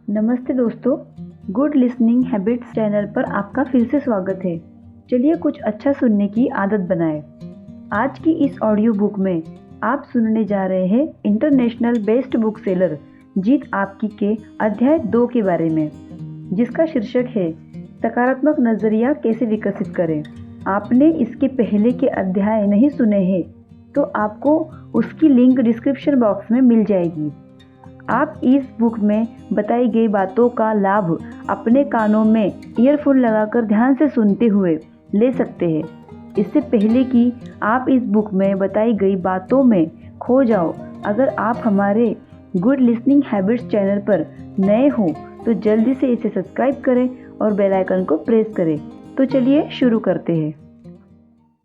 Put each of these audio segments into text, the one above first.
नमस्ते दोस्तों, good listening habits channel पर आपका फिर से स्वागत है। चलिए कुछ अच्छा सुनने की आदत बनाएं। आज की इस ऑडियो बुक में आप सुनने जा रहे हैं इंटरनेशनल बेस्ट बुक सेलर जीत आपकी के अध्याय 2 के बारे में, जिसका शीर्षक है सकारात्मक नजरिया कैसे विकसित करें। आपने इसके पहले के अध्याय नहीं सुने हैं तो आपको उसकी लिंक डिस्क्रिप्शन बॉक्स में मिल जाएगी। आप इस बुक में बताई गई बातों का लाभ अपने कानों में ईयरफोन लगाकर ध्यान से सुनते हुए ले सकते हैं। इससे पहले कि आप इस बुक में बताई गई बातों में खो जाओ, अगर आप हमारे गुड लिसनिंग हैबिट्स चैनल पर नए हो तो जल्दी से इसे सब्सक्राइब करें और बेल आइकन को प्रेस करें। तो चलिए शुरू करते हैं।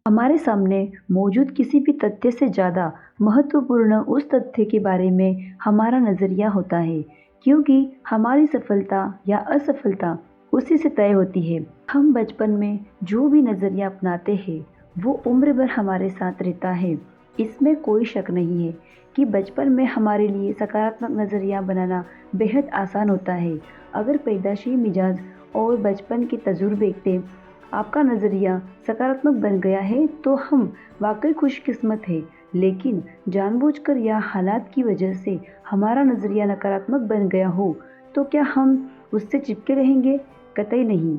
हमारे सामने मौजूद किसी भी तथ्य से ज़्यादा महत्वपूर्ण उस तथ्य के बारे में हमारा नज़रिया होता है, क्योंकि हमारी सफलता या असफलता उसी से तय होती है। हम बचपन में जो भी नज़रिया अपनाते हैं वो उम्र भर हमारे साथ रहता है। इसमें कोई शक नहीं है कि बचपन में हमारे लिए सकारात्मक नज़रिया बनाना बेहद आसान होता है। अगर पैदाशी मिजाज और बचपन के तजुर्बे से आपका नज़रिया सकारात्मक बन गया है तो हम वाकई खुशकिस्मत हैं। लेकिन जानबूझकर या हालात की वजह से हमारा नज़रिया नकारात्मक बन गया हो तो क्या हम उससे चिपके रहेंगे? कतई नहीं।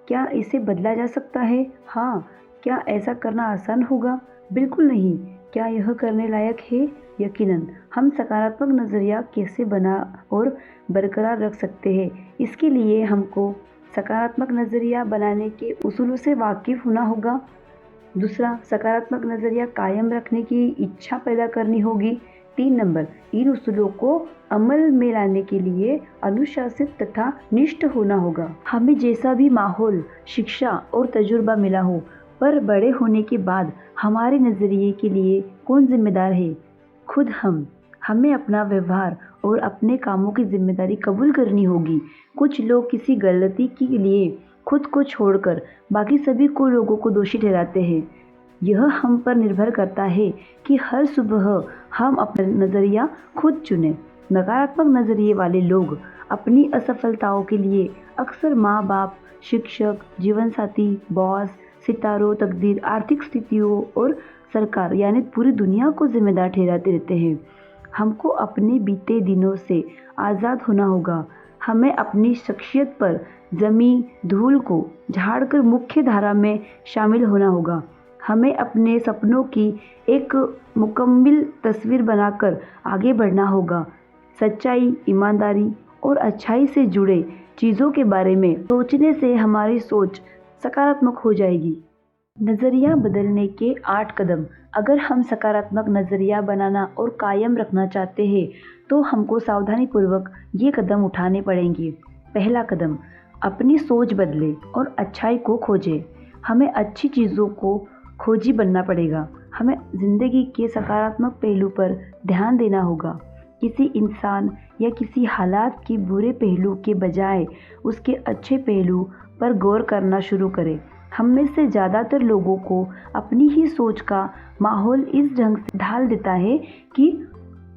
क्या इसे बदला जा सकता है? हाँ। क्या ऐसा करना आसान होगा? बिल्कुल नहीं। क्या यह करने लायक है? यकीनन। हम सकारात्मक नज़रिया कैसे बना और बरकरार रख सकते हैं, इसके लिए हमको सकारात्मक नज़रिया बनाने के उसूलों से वाकिफ़ होना होगा। दूसरा, सकारात्मक नज़रिया कायम रखने की इच्छा पैदा करनी होगी। 3 नंबर, इन उसूलों को अमल में लाने के लिए अनुशासित तथा निष्ठ होना होगा। हमें जैसा भी माहौल, शिक्षा और तजुर्बा मिला हो, पर बड़े होने के बाद हमारे नज़रिए के लिए कौन जिम्मेदार है? खुद हम। हमें अपना व्यवहार और अपने कामों की जिम्मेदारी कबूल करनी होगी। कुछ लोग किसी गलती के लिए खुद को छोड़कर बाकी सभी को लोगों को दोषी ठहराते हैं। यह हम पर निर्भर करता है कि हर सुबह हम अपना नज़रिया खुद चुनें। नकारात्मक नज़रिए वाले लोग अपनी असफलताओं के लिए अक्सर माँ बाप, शिक्षक, जीवनसाथी, बॉस, सितारों, तकदीर, आर्थिक स्थितियों और सरकार यानी पूरी दुनिया को जिम्मेदार ठहराते रहते हैं। हमको अपने बीते दिनों से आज़ाद होना होगा। हमें अपनी शख्सियत पर जमी धूल को झाड़कर मुख्य धारा में शामिल होना होगा। हमें अपने सपनों की एक मुकम्मल तस्वीर बनाकर आगे बढ़ना होगा। सच्चाई, ईमानदारी और अच्छाई से जुड़े चीज़ों के बारे में सोचने से हमारी सोच सकारात्मक हो जाएगी। नज़रिया बदलने के 8 कदम। अगर हम सकारात्मक नज़रिया बनाना और कायम रखना चाहते हैं तो हमको सावधानीपूर्वक ये कदम उठाने पड़ेंगे। पहला कदम, अपनी सोच बदलें और अच्छाई को खोजें। हमें अच्छी चीज़ों को खोजी बनना पड़ेगा। हमें ज़िंदगी के सकारात्मक पहलू पर ध्यान देना होगा। किसी इंसान या किसी हालात के बुरे पहलू के बजाय उसके अच्छे पहलू पर गौर करना शुरू करें। हम में से ज़्यादातर लोगों को अपनी ही सोच का माहौल इस ढंग से ढाल देता है कि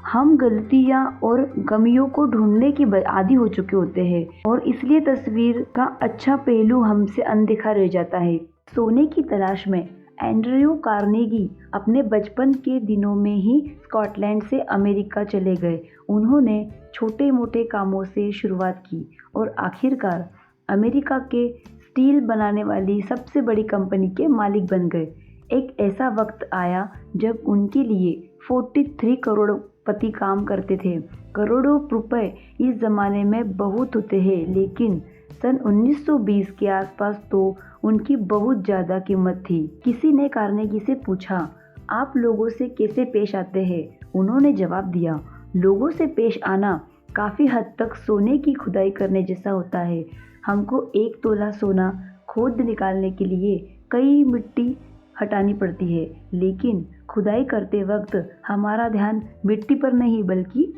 हम गलतियाँ और कमियों को ढूंढने के आदी हो चुके होते हैं और इसलिए तस्वीर का अच्छा पहलू हमसे अनदेखा रह जाता है। सोने की तलाश में एंड्रयू कार्नेगी अपने बचपन के दिनों में ही स्कॉटलैंड से अमेरिका चले गए। उन्होंने छोटे मोटे कामों से शुरुआत की और आखिरकार अमेरिका के स्टील बनाने वाली सबसे बड़ी कंपनी के मालिक बन गए। एक ऐसा वक्त आया जब उनके लिए 43 करोड़पति काम करते थे। करोड़ों रुपए इस ज़माने में बहुत होते हैं, लेकिन सन 1920 के आसपास तो उनकी बहुत ज़्यादा कीमत थी। किसी ने कार्नेगी से पूछा, आप लोगों से कैसे पेश आते हैं? उन्होंने जवाब दिया, लोगों से पेश आना काफ़ी हद तक सोने की खुदाई करने जैसा होता है। हमको 1 तोला सोना खोद निकालने के लिए कई मिट्टी हटानी पड़ती है, लेकिन खुदाई करते वक्त हमारा ध्यान मिट्टी पर नहीं बल्कि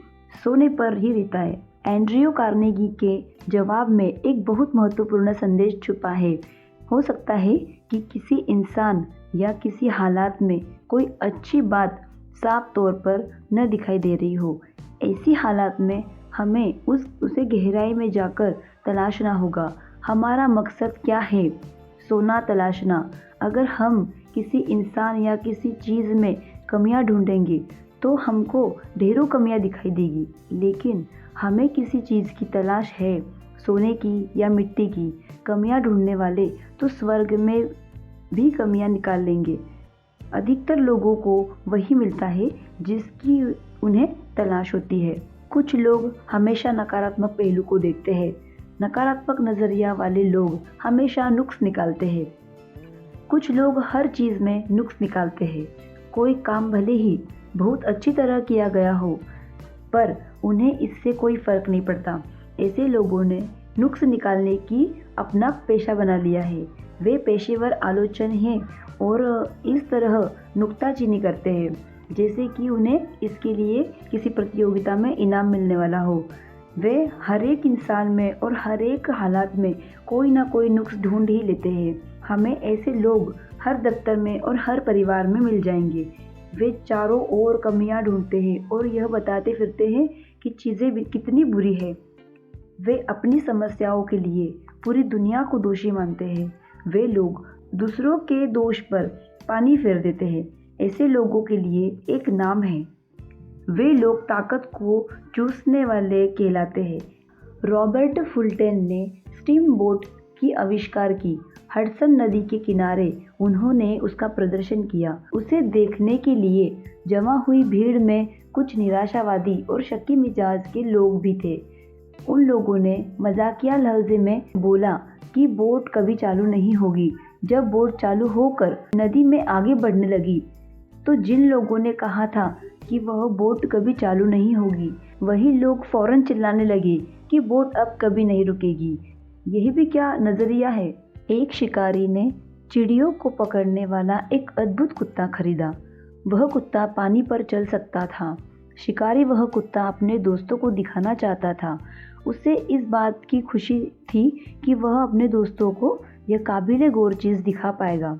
सोने पर ही रहता है। एंड्रयू कार्नेगी के जवाब में एक बहुत महत्वपूर्ण संदेश छुपा है। हो सकता है कि किसी इंसान या किसी हालात में कोई अच्छी बात साफ तौर पर न दिखाई दे रही हो। ऐसी हालात में हमें उसे गहराई में जाकर तलाशना होगा। हमारा मकसद क्या है? सोना तलाशना। अगर हम किसी इंसान या किसी चीज़ में कमियां ढूंढेंगे तो हमको ढेरों कमियां दिखाई देगी, लेकिन हमें किसी चीज़ की तलाश है, सोने की या मिट्टी की, कमियां ढूंढने वाले तो स्वर्ग में भी कमियां निकाल लेंगे। अधिकतर लोगों को वही मिलता है जिसकी उन्हें तलाश होती है। कुछ लोग हमेशा नकारात्मक पहलू को देखते हैं। नकारात्मक नज़रिया वाले लोग हमेशा नुक्स निकालते हैं। कुछ लोग हर चीज़ में नुक्स निकालते हैं। कोई काम भले ही बहुत अच्छी तरह किया गया हो, पर उन्हें इससे कोई फ़र्क नहीं पड़ता। ऐसे लोगों ने नुक्स निकालने की अपना पेशा बना लिया है। वे पेशेवर आलोचन हैं और इस तरह नुक्ताचीनी करते हैं जैसे कि उन्हें इसके लिए किसी प्रतियोगिता में इनाम मिलने वाला हो। वे हर एक इंसान में और हर एक हालात में कोई ना कोई नुक्स ढूंढ ही लेते हैं। हमें ऐसे लोग हर दफ्तर में और हर परिवार में मिल जाएंगे। वे चारों ओर कमियां ढूंढते हैं और यह बताते फिरते हैं कि चीज़ें भी कितनी बुरी है। वे अपनी समस्याओं के लिए पूरी दुनिया को दोषी मानते हैं। वे लोग दूसरों के दोष पर पानी फेर देते हैं। ऐसे लोगों के लिए एक नाम है। वे लोग ताकत को चूसने वाले कहलाते हैं। रॉबर्ट फुल्टन ने स्टीम बोट की आविष्कार की। हडसन नदी के किनारे उन्होंने उसका प्रदर्शन किया। उसे देखने के लिए जमा हुई भीड़ में कुछ निराशावादी और शक्की मिजाज के लोग भी थे। उन लोगों ने मजाकिया लहजे में बोला कि बोट कभी चालू नहीं होगी। जब बोट चालू होकर नदी में आगे बढ़ने लगी तो जिन लोगों ने कहा था कि वह बोट कभी चालू नहीं होगी, वही लोग फौरन चिल्लाने लगे कि बोट अब कभी नहीं रुकेगी। यही भी क्या नजरिया है। एक शिकारी ने चिड़ियों को पकड़ने वाला एक अद्भुत कुत्ता खरीदा। वह कुत्ता पानी पर चल सकता था। शिकारी वह कुत्ता अपने दोस्तों को दिखाना चाहता था। उसे इस बात की खुशी थी कि वह अपने दोस्तों को यह काबिले गौर चीज़ दिखा पाएगा।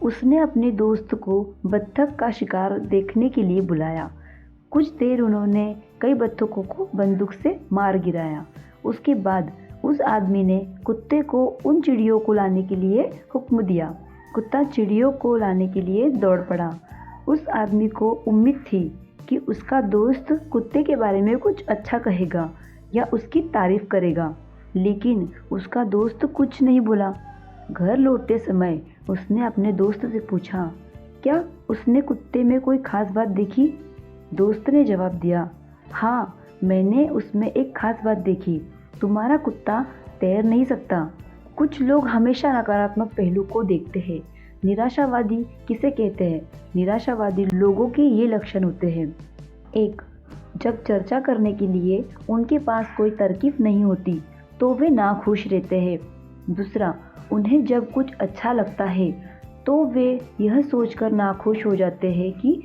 उसने अपने दोस्त को बत्तख का शिकार देखने के लिए बुलाया। कुछ देर उन्होंने कई बत्तखों को बंदूक से मार गिराया। उसके बाद उस आदमी ने कुत्ते को उन चिड़ियों को लाने के लिए हुक्म दिया। कुत्ता चिड़ियों को लाने के लिए दौड़ पड़ा। उस आदमी को उम्मीद थी कि उसका दोस्त कुत्ते के बारे में कुछ अच्छा कहेगा या उसकी तारीफ करेगा, लेकिन उसका दोस्त कुछ नहीं बोला। घर लौटते समय उसने अपने दोस्त से पूछा, क्या उसने कुत्ते में कोई खास बात देखी? दोस्त ने जवाब दिया, हाँ, मैंने उसमें एक खास बात देखी। तुम्हारा कुत्ता तैर नहीं सकता। कुछ लोग हमेशा नकारात्मक पहलू को देखते हैं। निराशावादी किसे कहते हैं? निराशावादी लोगों के ये लक्षण होते हैं। 1. जब चर्चा करने के लिए उनके पास कोई तरकीब नहीं होती तो वे नाखुश रहते हैं। 2. उन्हें जब कुछ अच्छा लगता है तो वे यह सोचकर नाखुश हो जाते हैं कि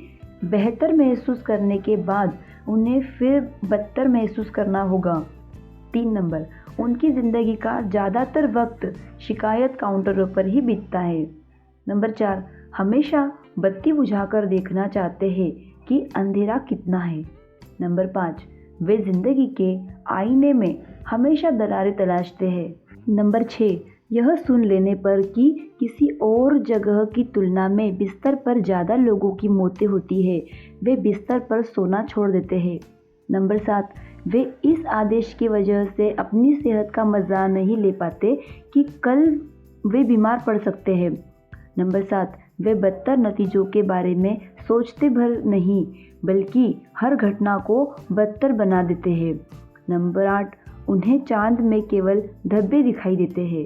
बेहतर महसूस करने के बाद उन्हें फिर बदतर महसूस करना होगा। 3 नंबर, उनकी ज़िंदगी का ज़्यादातर वक्त शिकायत काउंटरों पर ही बीतता है। नंबर 4, हमेशा बत्ती बुझाकर देखना चाहते हैं कि अंधेरा कितना है। नंबर 5, वे ज़िंदगी के आईने में हमेशा दरारें तलाशते हैं। नंबर 6, यह सुन लेने पर कि किसी और जगह की तुलना में बिस्तर पर ज़्यादा लोगों की मौतें होती है, वे बिस्तर पर सोना छोड़ देते हैं। नंबर 7, वे इस आदेश की वजह से अपनी सेहत का मज़ा नहीं ले पाते कि कल वे बीमार पड़ सकते हैं। नंबर 7, वे बदतर नतीजों के बारे में सोचते भर नहीं बल्कि हर घटना को बदतर बना देते हैं। नंबर 8, उन्हें चांद में केवल धब्बे दिखाई देते हैं।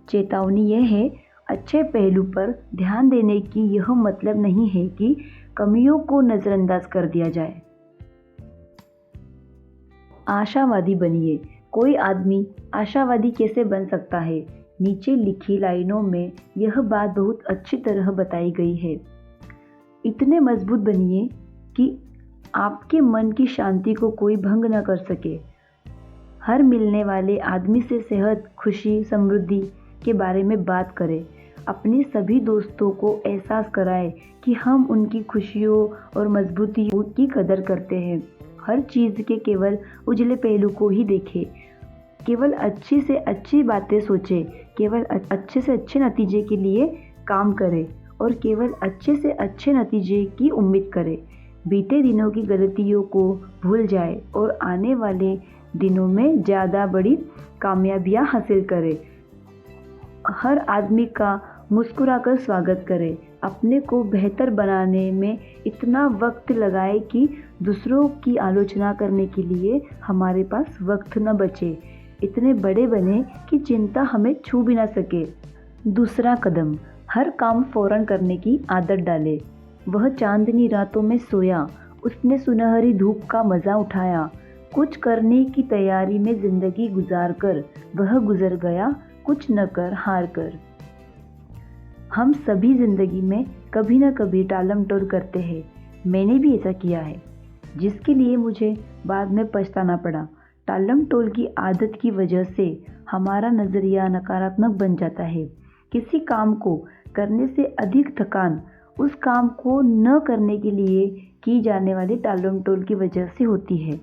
चेतावनी यह है, अच्छे पहलू पर ध्यान देने की यह मतलब नहीं है कि कमियों को नज़रअंदाज कर दिया जाए। आशावादी बनिए। कोई आदमी आशावादी कैसे बन सकता है? नीचे लिखी लाइनों में यह बात बहुत अच्छी तरह बताई गई है। इतने मजबूत बनिए कि आपके मन की शांति को कोई भंग न कर सके। हर मिलने वाले आदमी से सेहत, खुशी, समृद्धि के बारे में बात करें। अपने सभी दोस्तों को एहसास कराएं कि हम उनकी खुशियों और मजबूती की कदर करते हैं। हर चीज़ के केवल उजले पहलू को ही देखे, केवल अच्छी से अच्छी बातें सोचे, केवल अच्छे से अच्छे नतीजे के लिए काम करे और केवल अच्छे से अच्छे नतीजे की उम्मीद करे। बीते दिनों की गलतियों को भूल जाए और आने वाले दिनों में ज़्यादा बड़ी कामयाबियाँ हासिल करे। हर आदमी का मुस्कुराकर स्वागत करें। अपने को बेहतर बनाने में इतना वक्त लगाए कि दूसरों की आलोचना करने के लिए हमारे पास वक्त न बचे। इतने बड़े बने कि चिंता हमें छू भी ना सके। दूसरा कदम, हर काम फौरन करने की आदत डाले। वह चांदनी रातों में सोया, उसने सुनहरी धूप का मज़ा उठाया। कुछ करने की तैयारी में ज़िंदगी गुजार कर वह गुजर गया, कुछ न कर हार कर। हम सभी ज़िंदगी में कभी न कभी टालम टोल करते हैं। मैंने भी ऐसा किया है, जिसके लिए मुझे बाद में पछताना पड़ा। टालम टोल की आदत की वजह से हमारा नज़रिया नकारात्मक बन जाता है। किसी काम को करने से अधिक थकान उस काम को न करने के लिए की जाने वाली टालम टोल की वजह से होती है।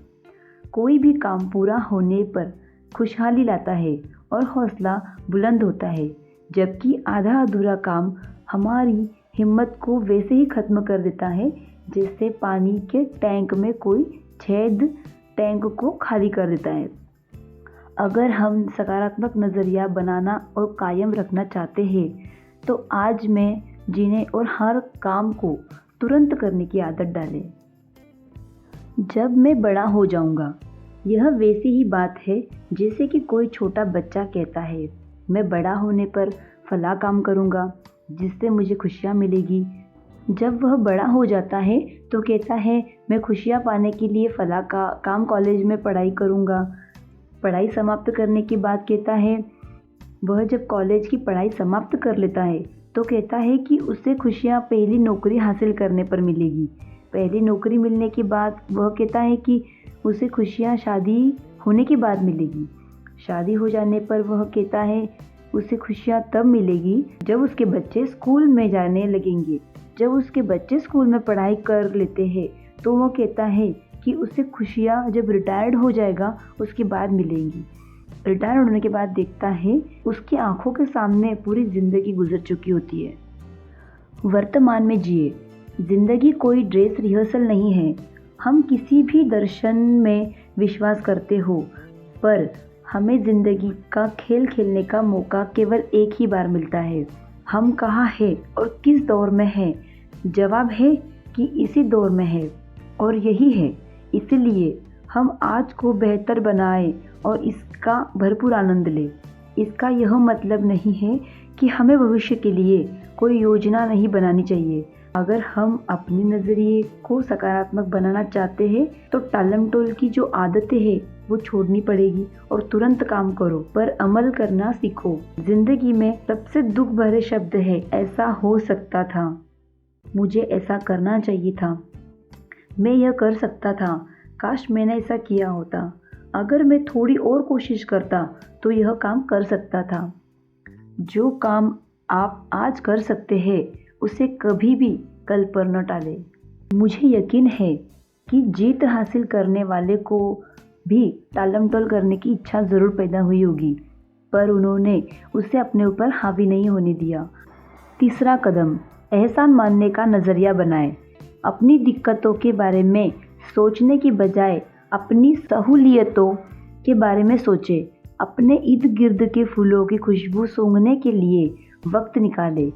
कोई भी काम पूरा होने पर खुशहाली लाता है और हौसला बुलंद होता है, जबकि आधा अधूरा काम हमारी हिम्मत को वैसे ही ख़त्म कर देता है जैसे पानी के टैंक में कोई छेद टैंक को खाली कर देता है। अगर हम सकारात्मक नज़रिया बनाना और कायम रखना चाहते हैं तो आज में जीने और हर काम को तुरंत करने की आदत डालें। जब मैं बड़ा हो जाऊंगा, यह वैसी ही बात है जैसे कि कोई छोटा बच्चा कहता है, मैं बड़ा होने पर फला काम करूंगा जिससे मुझे खुशियाँ मिलेगी। जब वह बड़ा हो जाता है तो कहता है, मैं खुशियाँ पाने के लिए फला का काम कॉलेज में पढ़ाई करूंगा। पढ़ाई समाप्त करने के बाद कहता है, वह जब कॉलेज की पढ़ाई समाप्त कर लेता है तो कहता है कि उसे खुशियाँ पहली नौकरी हासिल करने पर मिलेगी। पहली नौकरी मिलने के बाद वह कहता है कि उसे खुशियाँ शादी होने के बाद मिलेगी। शादी हो जाने पर वह कहता है उसे खुशियाँ तब मिलेगी जब उसके बच्चे स्कूल में जाने लगेंगे। जब उसके बच्चे स्कूल में पढ़ाई कर लेते हैं तो वह कहता है कि उसे खुशियाँ जब रिटायर्ड हो जाएगा उसके बाद मिलेंगी। रिटायर होने के बाद देखता है उसकी आंखों के सामने पूरी ज़िंदगी गुजर चुकी होती है। वर्तमान में जिए। ज़िंदगी कोई ड्रेस रिहर्सल नहीं है। हम किसी भी दर्शन में विश्वास करते हो, पर हमें ज़िंदगी का खेल खेलने का मौका केवल एक ही बार मिलता है। हम कहाँ हैं और किस दौर में हैं? जवाब है कि इसी दौर में है और यही है। इसलिए हम आज को बेहतर बनाएं और इसका भरपूर आनंद लें। इसका यह मतलब नहीं है कि हमें भविष्य के लिए कोई योजना नहीं बनानी चाहिए। अगर हम अपने नज़रिए को सकारात्मक बनाना चाहते हैं तो टालम टोल की जो आदतें हैं वो छोड़नी पड़ेगी और तुरंत काम करो, पर अमल करना सीखो। जिंदगी में सबसे दुख भरे शब्द है, ऐसा हो सकता था, मुझे ऐसा करना चाहिए था, मैं यह कर सकता था, काश मैंने ऐसा किया होता, अगर मैं थोड़ी और कोशिश करता तो यह काम कर सकता था। जो काम आप आज कर सकते हैं उसे कभी भी कल पर न टालें। मुझे यकीन है कि जीत हासिल करने वाले को भी टालम टोल करने की इच्छा ज़रूर पैदा हुई होगी, पर उन्होंने उसे अपने ऊपर हावी नहीं होने दिया। तीसरा कदम, एहसान मानने का नज़रिया बनाएं। अपनी दिक्कतों के बारे में सोचने की बजाय अपनी सहूलियतों के बारे में सोचें। अपने इर्द गिर्द के फूलों की खुशबू सूंघने के लिए वक्त निकालें।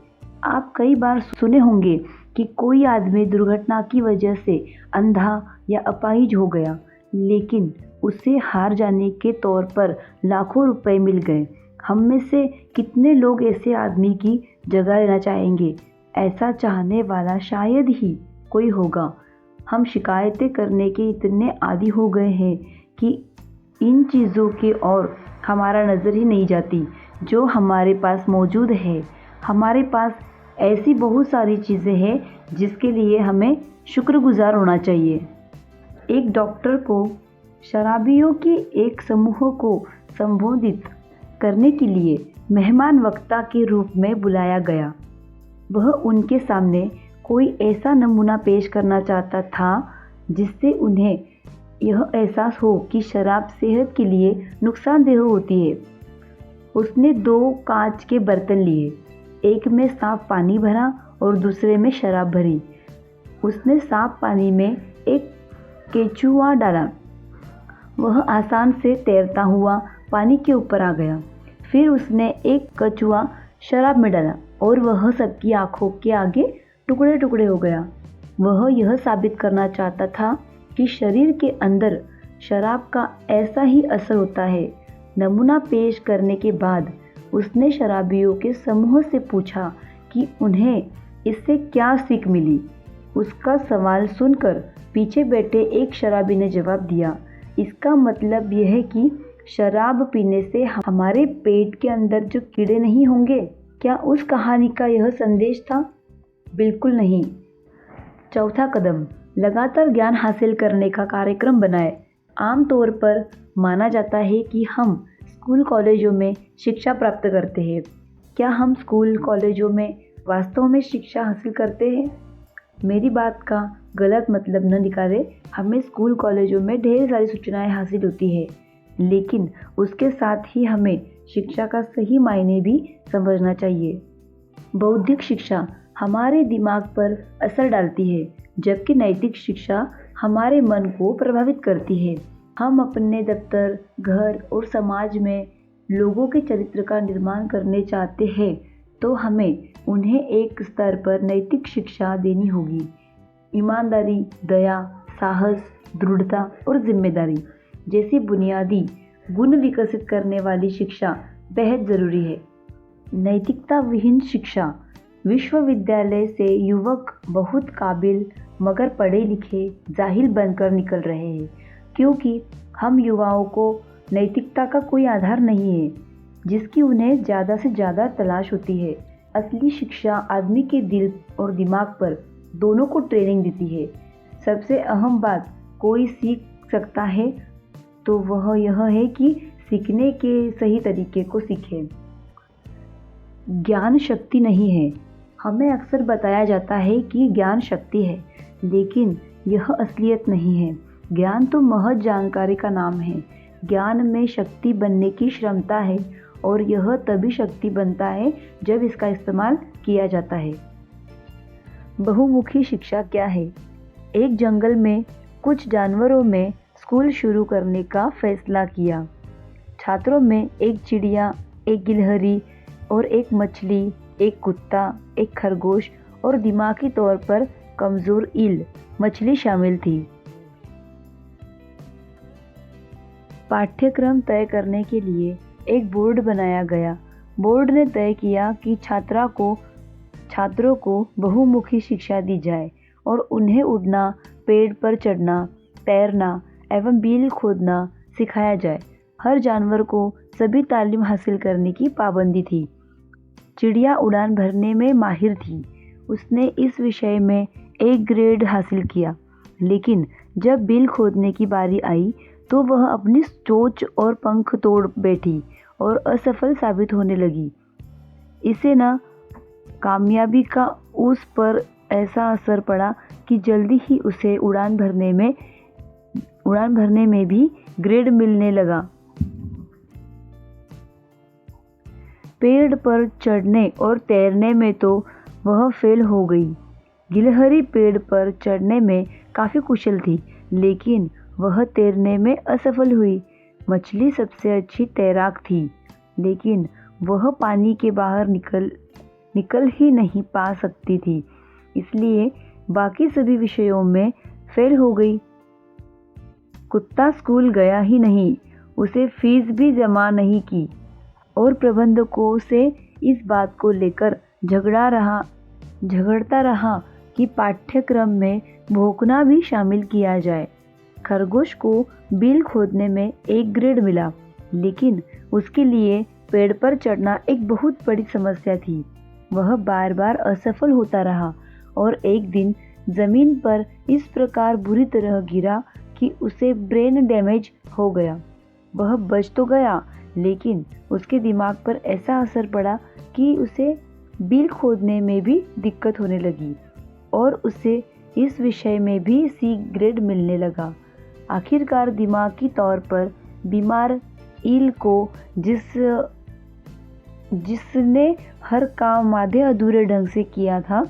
आप कई बार सुने होंगे कि कोई आदमी दुर्घटना की वजह से अंधा या अपाहिज हो गया, लेकिन उसे हार जाने के तौर पर लाखों रुपए मिल गए। हम में से कितने लोग ऐसे आदमी की जगह लेना चाहेंगे? ऐसा चाहने वाला शायद ही कोई होगा। हम शिकायतें करने के इतने आदी हो गए हैं कि इन चीज़ों की ओर हमारा नज़र ही नहीं जाती जो हमारे पास मौजूद है। हमारे पास ऐसी बहुत सारी चीज़ें हैं जिसके लिए हमें शुक्रगुजार होना चाहिए। एक डॉक्टर को शराबियों के एक समूह को संबोधित करने के लिए मेहमान वक्ता के रूप में बुलाया गया। वह उनके सामने कोई ऐसा नमूना पेश करना चाहता था जिससे उन्हें यह एहसास हो कि शराब सेहत के लिए नुकसानदेह होती है। उसने 2 कांच के बर्तन लिए, एक में साफ पानी भरा और दूसरे में शराब भरी। उसने साफ पानी में एक केचुआ डाला। वह आसान से तैरता हुआ पानी के ऊपर आ गया। फिर उसने एक कछुआ शराब में डाला और वह सबकी आंखों के आगे टुकड़े टुकड़े हो गया। वह यह साबित करना चाहता था कि शरीर के अंदर शराब का ऐसा ही असर होता है। नमूना पेश करने के बाद उसने शराबियों के समूह से पूछा कि उन्हें इससे क्या सीख मिली। उसका सवाल सुनकर पीछे बैठे एक शराबी ने जवाब दिया, इसका मतलब यह है कि शराब पीने से हमारे पेट के अंदर जो कीड़े नहीं होंगे। क्या उस कहानी का यह संदेश था? बिल्कुल नहीं। चौथा कदम, लगातार ज्ञान हासिल करने का कार्यक्रम बनाएं। आमतौर पर माना जाता है कि हम स्कूल कॉलेजों में शिक्षा प्राप्त करते हैं। क्या हम स्कूल कॉलेजों में वास्तव में शिक्षा हासिल करते हैं? मेरी बात का गलत मतलब न निकालें। हमें स्कूल कॉलेजों में ढेर सारी सूचनाएं हासिल होती है, लेकिन उसके साथ ही हमें शिक्षा का सही मायने भी समझना चाहिए। बौद्धिक शिक्षा हमारे दिमाग पर असर डालती है, जबकि नैतिक शिक्षा हमारे मन को प्रभावित करती है। हम अपने दफ्तर, घर और समाज में लोगों के चरित्र का निर्माण करने चाहते हैं, तो हमें उन्हें एक स्तर पर नैतिक शिक्षा देनी होगी। ईमानदारी, दया, साहस, दृढ़ता और जिम्मेदारी जैसी बुनियादी गुण विकसित करने वाली शिक्षा बेहद ज़रूरी है। नैतिकता विहीन शिक्षा। विश्वविद्यालय से युवक बहुत काबिल मगर पढ़े लिखे जाहिल बनकर निकल रहे हैं, क्योंकि हम युवाओं को नैतिकता का कोई आधार नहीं है जिसकी उन्हें ज़्यादा से ज़्यादा तलाश होती है। असली शिक्षा आदमी के दिल और दिमाग पर दोनों को ट्रेनिंग देती है। सबसे अहम बात कोई सीख सकता है तो वह यह है कि सीखने के सही तरीके को सीखे। ज्ञान शक्ति नहीं है। हमें अक्सर बताया जाता है कि ज्ञान शक्ति है, लेकिन यह असलियत नहीं है। ज्ञान तो महज जानकारी का नाम है। ज्ञान में शक्ति बनने की क्षमता है और यह तभी शक्ति बनता है जब इसका इस्तेमाल किया जाता है। बहुमुखी शिक्षा क्या है? एक जंगल में कुछ जानवरों में स्कूल शुरू करने का फैसला किया। छात्रों में एक चिड़िया, एक गिलहरी और एक मछली, एक कुत्ता, एक खरगोश और दिमागी तौर पर कमज़ोर ईल मछली शामिल थी। पाठ्यक्रम तय करने के लिए एक बोर्ड बनाया गया। बोर्ड ने तय किया कि छात्रों को बहुमुखी शिक्षा दी जाए और उन्हें उड़ना, पेड़ पर चढ़ना, तैरना एवं बिल खोदना सिखाया जाए। हर जानवर को सभी तालीम हासिल करने की पाबंदी थी। चिड़िया उड़ान भरने में माहिर थी। उसने इस विषय में A ग्रेड हासिल किया, लेकिन जब बिल खोदने की बारी आई तो वह अपनी चोंच और पंख तोड़ बैठी और असफल साबित होने लगी। इसे न कामयाबी का उस पर ऐसा असर पड़ा कि जल्दी ही उसे उड़ान भरने में भी ग्रेड मिलने लगा। पेड़ पर चढ़ने और तैरने में तो वह फेल हो गई। गिलहरी पेड़ पर चढ़ने में काफ़ी कुशल थी, लेकिन वह तैरने में असफल हुई। मछली सबसे अच्छी तैराक थी, लेकिन वह पानी के बाहर निकल ही नहीं पा सकती थी, इसलिए बाकी सभी विषयों में फेल हो गई। कुत्ता स्कूल गया ही नहीं, उसे फीस भी जमा नहीं की और प्रबंधकों से इस बात को लेकर झगड़ता रहा कि पाठ्यक्रम में भौंकना भी शामिल किया जाए। खरगोश को बिल खोदने में A ग्रेड मिला, लेकिन उसके लिए पेड़ पर चढ़ना एक बहुत बड़ी समस्या थी। वह बार बार असफल होता रहा और एक दिन जमीन पर इस प्रकार बुरी तरह गिरा कि उसे ब्रेन डैमेज हो गया। वह बच तो गया, लेकिन उसके दिमाग पर ऐसा असर पड़ा कि उसे बिल खोदने में भी दिक्कत होने लगी और उसे इस विषय में भी C ग्रेड मिलने लगा। आखिरकार दिमागी तौर पर बीमार ईल को जिसने हर काम आधे अधूरे ढंग से किया था,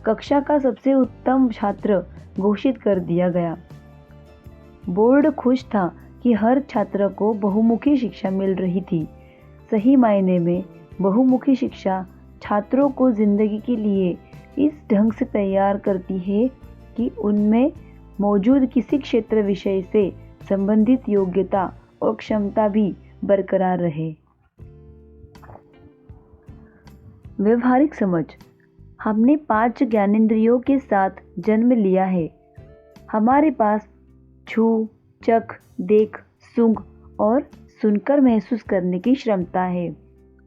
कक्षा का सबसे उत्तम छात्र घोषित कर दिया गया। बोर्ड खुश था कि हर छात्र को बहुमुखी शिक्षा मिल रही थी। सही मायने में बहुमुखी शिक्षा छात्रों को जिंदगी के लिए इस ढंग से तैयार करती है कि उनमें मौजूद किसी क्षेत्र विषय से संबंधित योग्यता और क्षमता भी बरकरार रहे। व्यवहारिक समझ। हमने 5 ज्ञानेंद्रियों के साथ जन्म लिया है। हमारे पास छू, चख, देख, सूंघ और सुनकर महसूस करने की क्षमता है,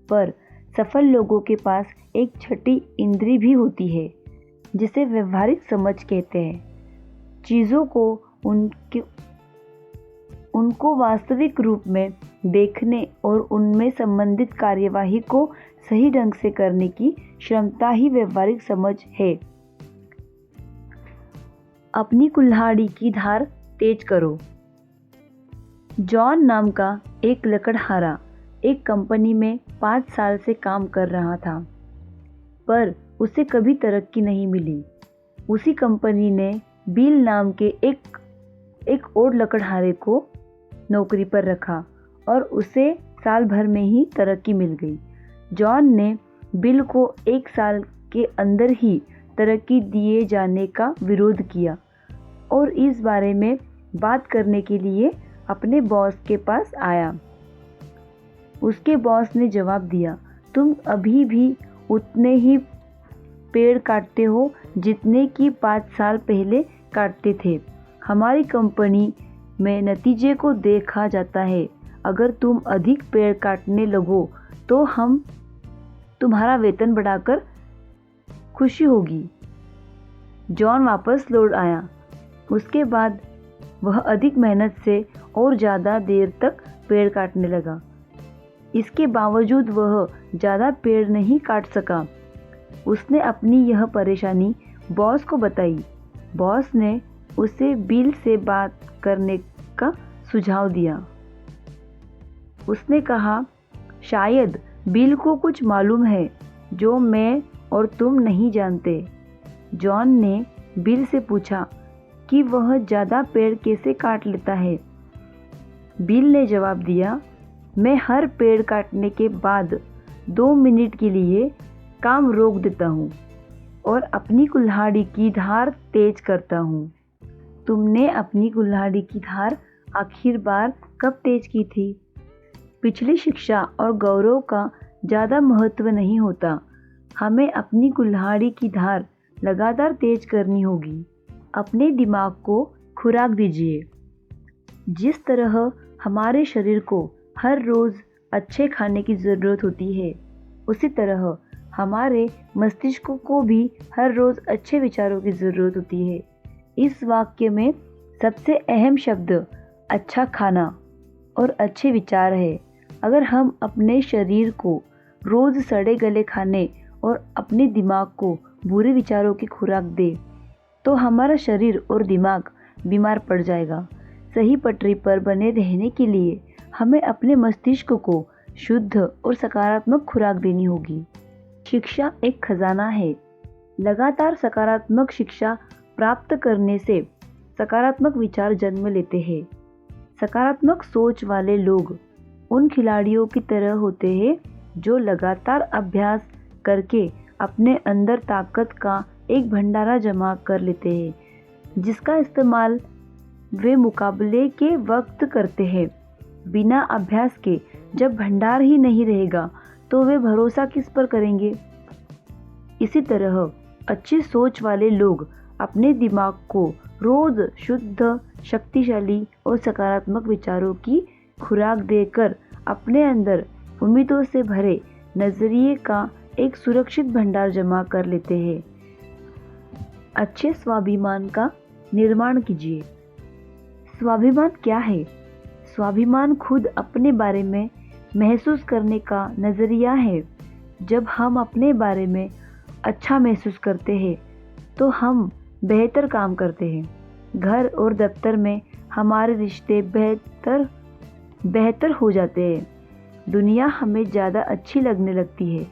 पर सफल लोगों के पास एक छठी इंद्री भी होती है जिसे व्यवहारिक समझ कहते हैं। चीज़ों को उनको वास्तविक रूप में देखने और उनमें संबंधित कार्यवाही को सही ढंग से करने की क्षमता ही व्यवहारिक समझ है। अपनी कुल्हाड़ी की धार तेज करो। जॉन नाम का एक लकड़हारा एक कंपनी में 5 साल से काम कर रहा था, पर उसे कभी तरक्की नहीं मिली। उसी कंपनी ने बिल नाम के एक और लकड़हारे को नौकरी पर रखा और उसे साल भर में ही तरक्की मिल गई। जॉन ने बिल को 1 साल के अंदर ही तरक्की दिए जाने का विरोध किया और इस बारे में बात करने के लिए अपने बॉस के पास आया। उसके बॉस ने जवाब दिया, तुम अभी भी उतने ही पेड़ काटते हो जितने कि 5 साल पहले काटते थे। हमारी कंपनी में नतीजे को देखा जाता है। अगर तुम अधिक पेड़ काटने लगो तो हम तुम्हारा वेतन बढ़ाकर खुशी होगी। जॉन वापस लौट आया। उसके बाद वह अधिक मेहनत से और ज़्यादा देर तक पेड़ काटने लगा। इसके बावजूद वह ज़्यादा पेड़ नहीं काट सका। उसने अपनी यह परेशानी बॉस को बताई। बॉस ने उसे बिल से बात करने का सुझाव दिया। उसने कहा, शायद बिल को कुछ मालूम है जो मैं और तुम नहीं जानते। जॉन ने बिल से पूछा कि वह ज़्यादा पेड़ कैसे काट लेता है। बिल ने जवाब दिया, मैं हर पेड़ काटने के बाद 2 मिनट के लिए काम रोक देता हूँ और अपनी कुल्हाड़ी की धार तेज करता हूँ। तुमने अपनी कुल्हाड़ी की धार आखिर बार कब तेज की थी? पिछली शिक्षा और गौरव का ज़्यादा महत्व नहीं होता। हमें अपनी कुल्हाड़ी की धार लगातार तेज करनी होगी। अपने दिमाग को खुराक दीजिए। जिस तरह हमारे शरीर को हर रोज़ अच्छे खाने की ज़रूरत होती है, उसी तरह हमारे मस्तिष्क को भी हर रोज़ अच्छे विचारों की ज़रूरत होती है। इस वाक्य में सबसे अहम शब्द अच्छा खाना और अच्छे विचार है। अगर हम अपने शरीर को रोज़ सड़े गले खाने और अपने दिमाग को बुरे विचारों की खुराक दें तो हमारा शरीर और दिमाग बीमार पड़ जाएगा। सही पटरी पर बने रहने के लिए हमें अपने मस्तिष्क को शुद्ध और सकारात्मक खुराक देनी होगी। शिक्षा एक खजाना है। लगातार सकारात्मक शिक्षा प्राप्त करने से सकारात्मक विचार जन्म लेते हैं। सकारात्मक सोच वाले लोग उन खिलाड़ियों की तरह होते हैं जो लगातार अभ्यास करके अपने अंदर ताकत का एक भंडारा जमा कर लेते हैं, जिसका इस्तेमाल वे मुकाबले के वक्त करते हैं। बिना अभ्यास के जब भंडार ही नहीं रहेगा तो वे भरोसा किस पर करेंगे? इसी तरह अच्छी सोच वाले लोग अपने दिमाग को रोज शुद्ध, शक्तिशाली और सकारात्मक विचारों की खुराक देकर अपने अंदर उम्मीदों से भरे नजरिए का एक सुरक्षित भंडार जमा कर लेते हैं। अच्छे स्वाभिमान का निर्माण कीजिए। स्वाभिमान क्या है? स्वाभिमान खुद अपने बारे में महसूस करने का नज़रिया है। जब हम अपने बारे में अच्छा महसूस करते हैं तो हम बेहतर काम करते हैं। घर और दफ्तर में हमारे रिश्ते बेहतर हो जाते हैं। दुनिया हमें ज़्यादा अच्छी लगने लगती है।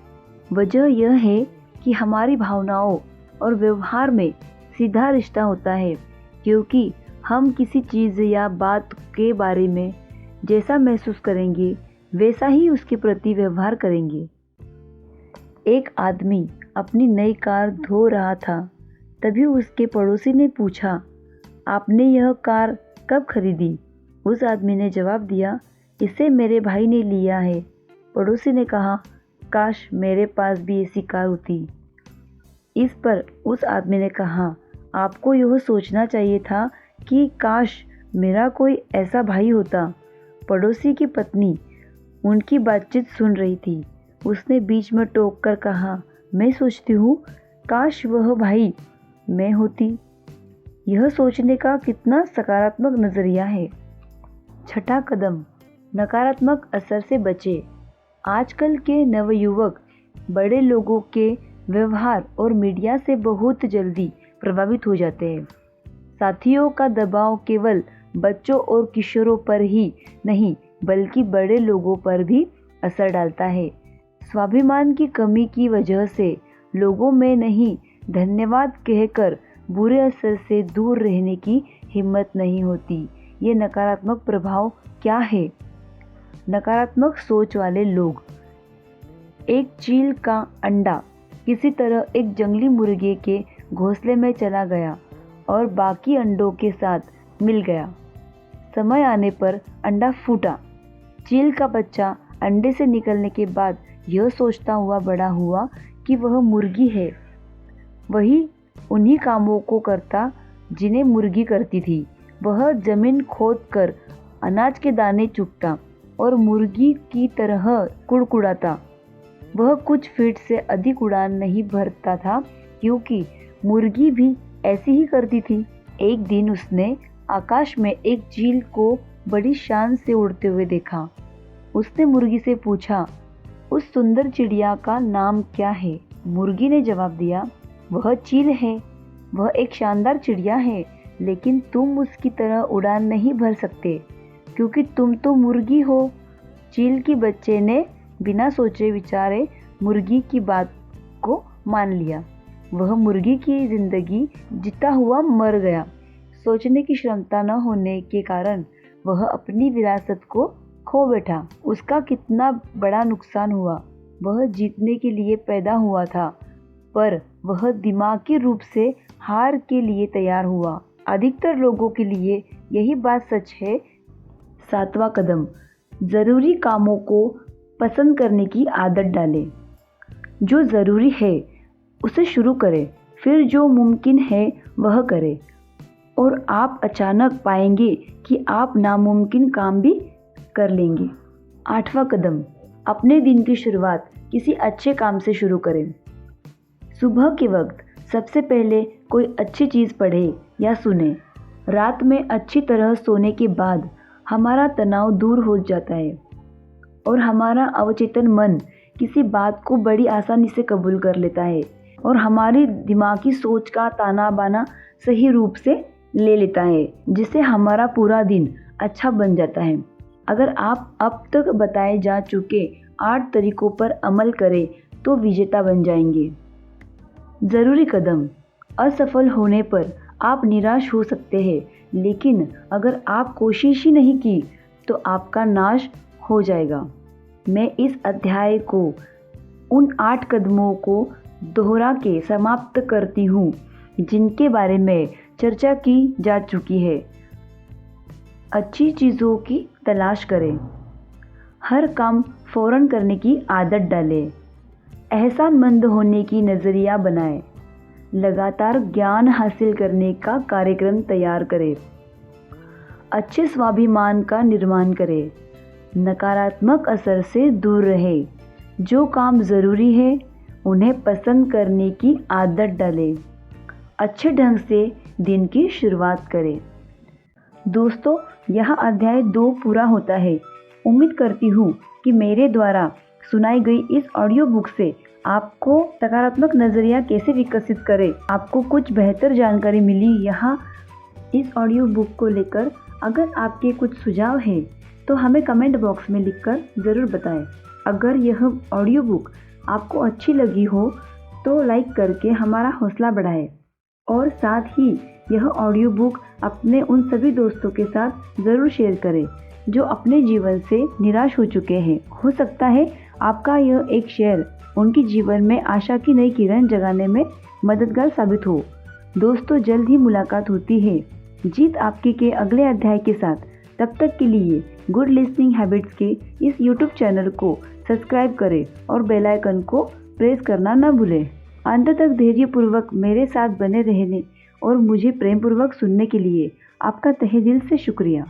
वजह यह है कि हमारी भावनाओं और व्यवहार में सीधा रिश्ता होता है, क्योंकि हम किसी चीज़ या बात के बारे में जैसा महसूस करेंगे वैसा ही उसके प्रति व्यवहार करेंगे। एक आदमी अपनी नई कार धो रहा था, तभी उसके पड़ोसी ने पूछा, आपने यह कार कब खरीदी? उस आदमी ने जवाब दिया, इसे मेरे भाई ने लिया है। पड़ोसी ने कहा, काश मेरे पास भी ऐसी कार होती। इस पर उस आदमी ने कहा, आपको यह सोचना चाहिए था कि काश मेरा कोई ऐसा भाई होता। पड़ोसी की पत्नी उनकी बातचीत सुन रही थी। उसने बीच में टोक कर कहा, मैं सोचती हूँ काश वह भाई मैं होती। यह सोचने का कितना सकारात्मक नज़रिया है। छठा कदम, नकारात्मक असर से बचे। आजकल के नवयुवक बड़े लोगों के व्यवहार और मीडिया से बहुत जल्दी प्रभावित हो जाते हैं। साथियों का दबाव केवल बच्चों और किशोरों पर ही नहीं, बल्कि बड़े लोगों पर भी असर डालता है। स्वाभिमान की कमी की वजह से लोगों में नहीं धन्यवाद कहकर बुरे असर से दूर रहने की हिम्मत नहीं होती। ये नकारात्मक प्रभाव क्या है? नकारात्मक सोच वाले लोग। एक चील का अंडा किसी तरह एक जंगली मुर्गे के घोंसले में चला गया और बाकी अंडों के साथ मिल गया। समय आने पर अंडा फूटा। चील का बच्चा अंडे से निकलने के बाद यह सोचता हुआ बड़ा हुआ कि वह मुर्गी है। वही उन्हीं कामों को करता जिन्हें मुर्गी करती थी। वह जमीन खोद कर अनाज के दाने चुगता और मुर्गी की तरह कुड़कुड़ाता। वह कुछ फीट से अधिक उड़ान नहीं भरता था, क्योंकि मुर्गी भी ऐसी ही करती थी। एक दिन उसने आकाश में एक चील को बड़ी शान से उड़ते हुए देखा। उसने मुर्गी से पूछा, उस सुंदर चिड़िया का नाम क्या है? मुर्गी ने जवाब दिया, वह चील है। वह एक शानदार चिड़िया है, लेकिन तुम उसकी तरह उड़ान नहीं भर सकते, क्योंकि तुम तो मुर्गी हो। चील की बच्चे ने बिना सोचे विचारे मुर्गी की बात को मान लिया। वह मुर्गी की जिंदगी जीता हुआ मर गया। सोचने की क्षमता न होने के कारण वह अपनी विरासत को खो बैठा। उसका कितना बड़ा नुकसान हुआ। वह जीतने के लिए पैदा हुआ था, पर वह दिमागी रूप से हार के लिए तैयार हुआ। अधिकतर लोगों के लिए यही बात सच है। सातवां कदम, ज़रूरी कामों को पसंद करने की आदत डालें। जो ज़रूरी है उसे शुरू करें, फिर जो मुमकिन है वह करें, और आप अचानक पाएंगे कि आप नामुमकिन काम भी कर लेंगे। आठवां कदम, अपने दिन की शुरुआत किसी अच्छे काम से शुरू करें। सुबह के वक्त सबसे पहले कोई अच्छी चीज़ पढ़े या सुने। रात में अच्छी तरह सोने के बाद हमारा तनाव दूर हो जाता है और हमारा अवचेतन मन किसी बात को बड़ी आसानी से कबूल कर लेता है और हमारी दिमागी सोच का ताना बाना सही रूप से ले लेता है, जिससे हमारा पूरा दिन अच्छा बन जाता है। अगर आप अब तक बताए जा चुके 8 तरीकों पर अमल करें तो विजेता बन जाएंगे। ज़रूरी कदम, असफल होने पर आप निराश हो सकते हैं, लेकिन अगर आप कोशिश ही नहीं की तो आपका नाश हो जाएगा। मैं इस अध्याय को उन 8 कदमों को दोहरा के समाप्त करती हूँ जिनके बारे में चर्चा की जा चुकी है। अच्छी चीज़ों की तलाश करें। हर काम फौरन करने की आदत डालें। एहसानमंद होने की नज़रिया बनाएं। लगातार ज्ञान हासिल करने का कार्यक्रम तैयार करें। अच्छे स्वाभिमान का निर्माण करें। नकारात्मक असर से दूर रहें। जो काम ज़रूरी है उन्हें पसंद करने की आदत डालें। अच्छे ढंग से दिन की शुरुआत करें। दोस्तों, यह अध्याय 2 पूरा होता है। उम्मीद करती हूँ कि मेरे द्वारा सुनाई गई इस ऑडियो बुक से आपको सकारात्मक नज़रिया कैसे विकसित करें, आपको कुछ बेहतर जानकारी मिली। यहाँ इस ऑडियो बुक को लेकर अगर आपके कुछ सुझाव हैं तो हमें कमेंट बॉक्स में लिखकर ज़रूर बताएं। अगर यह ऑडियो बुक आपको अच्छी लगी हो तो लाइक करके हमारा हौसला बढ़ाएं और साथ ही यह ऑडियो बुक अपने उन सभी दोस्तों के साथ ज़रूर शेयर करें जो अपने जीवन से निराश हो चुके हैं। हो सकता है आपका यह एक शेयर उनके जीवन में आशा की नई किरण जगाने में मददगार साबित हो। दोस्तों, जल्द ही मुलाकात होती है जीत आपकी के अगले अध्याय के साथ। तब तक के लिए गुड लिसनिंग हैबिट्स के इस यूट्यूब चैनल को सब्सक्राइब करें और बेल आइकन को प्रेस करना न भूलें। अंत तक धैर्यपूर्वक मेरे साथ बने रहने और मुझे प्रेमपूर्वक सुनने के लिए आपका तहे दिल से शुक्रिया।